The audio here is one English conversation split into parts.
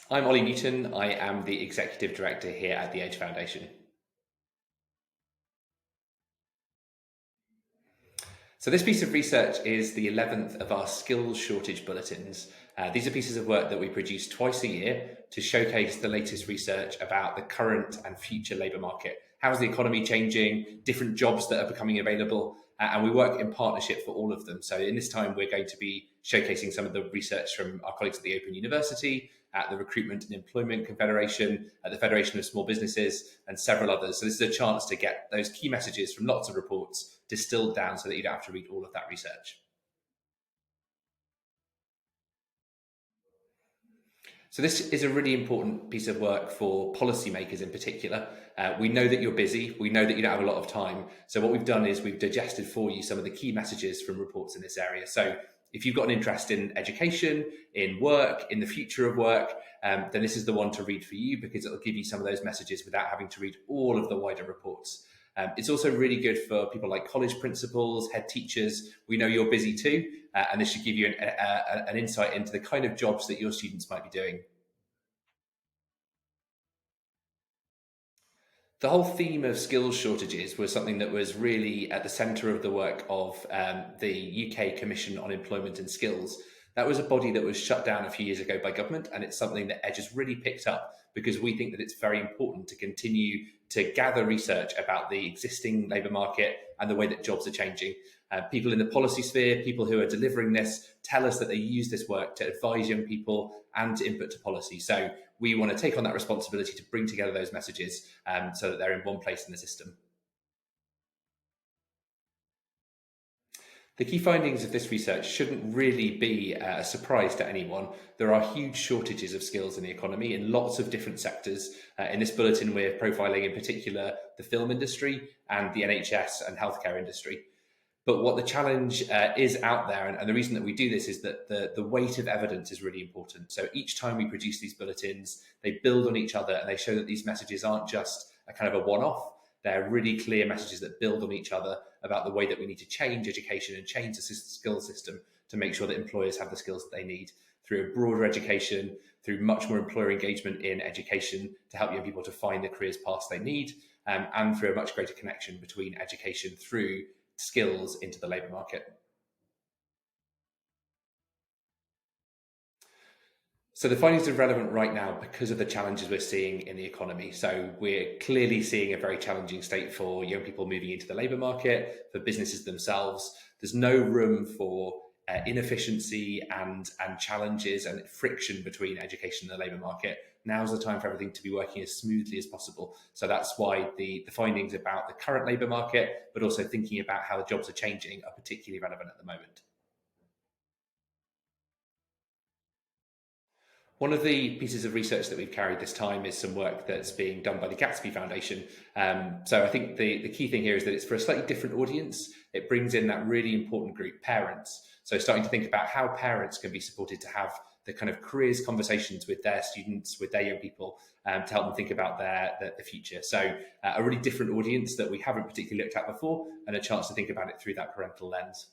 I'm Olly Newton. I am the Executive Director here at the Edge Foundation. So this piece of research is the 11th of our skills shortage bulletins. These are pieces of work that we produce twice a year to showcase the latest research about the current and future labour market. How is the economy changing, different jobs that are becoming available, and we work in partnership for all of them. So in this time, we're going to be showcasing some of the research from our colleagues at the Open University, at the Recruitment and Employment Confederation, at the Federation of Small Businesses, and several others. So this is a chance to get those key messages from lots of reports distilled down so that you don't have to read all of that research. So this is a really important piece of work for policymakers in particular. We know that you're busy. We know that you don't have a lot of time. So what we've done is we've digested for you some of the key messages from reports in this area. So if you've got an interest in education, in work, in the future of work, then this is the one to read for you because it'll give you some of those messages without having to read all of the wider reports. It's also really good for people like college principals, head teachers. We know you're busy too, and this should give you an insight into the kind of jobs that your students might be doing. The whole theme of skills shortages was something that was really at the centre of the work of the UK Commission on Employment and Skills. That was a body that was shut down a few years ago by government, and it's something that Edge has really picked up because we think that it's very important to continue to gather research about the existing labour market and the way that jobs are changing. People in the policy sphere, people who are delivering this, tell us that they use this work to advise young people and to input to policy. So we want to take on that responsibility to bring together those messages so that they're in one place in the system. The key findings of this research shouldn't really be a surprise to anyone. There are huge shortages of skills in the economy in lots of different sectors. In this bulletin, we're profiling in particular the film industry and the NHS and healthcare industry. But what the challenge is out there, and the reason that we do this is that the weight of evidence is really important. So each time we produce these bulletins, they build on each other and they show that these messages aren't just a kind of a one-off. They're really clear messages that build on each other about the way that we need to change education and change the skill system to make sure that employers have the skills that they need through a broader education, through much more employer engagement in education to help young people to find the careers paths they need, and through a much greater connection between education through skills into the labour market. So the findings are relevant right now because of the challenges we're seeing in the economy. So we're clearly seeing a very challenging state for young people moving into the labour market, for businesses themselves. There's no room for inefficiency and challenges and friction between education and the labour market. Now's the time for everything to be working as smoothly as possible. So that's why the findings about the current labour market, but also thinking about how the jobs are changing, are particularly relevant at the moment. One of the pieces of research that we've carried this time is some work that's being done by the Gatsby Foundation. So I think the key thing here is that it's for a slightly different audience. It brings in that really important group, parents. So starting to think about how parents can be supported to have the kind of careers conversations with their students, with their young people, to help them think about the future. So a really different audience that we haven't particularly looked at before, and a chance to think about it through that parental lens.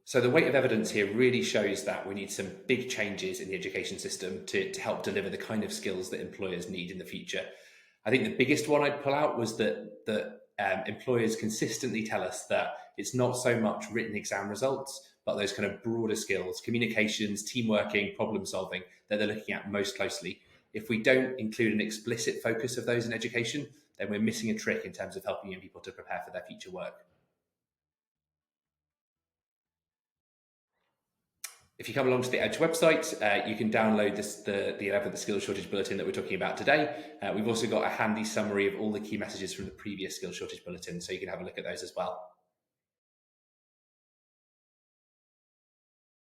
So the weight of evidence here really shows that we need some big changes in the education system to help deliver the kind of skills that employers need in the future. I think the biggest one I'd pull out was that employers consistently tell us that it's not so much written exam results, but those kind of broader skills, communications, team working, problem solving, that they're looking at most closely. If we don't include an explicit focus of those in education, then we're missing a trick in terms of helping young people to prepare for their future work. If you come along to the Edge website, you can download the 11th Skills Shortage Bulletin that we're talking about today. We've also got a handy summary of all the key messages from the previous Skills Shortage Bulletin, so you can have a look at those as well.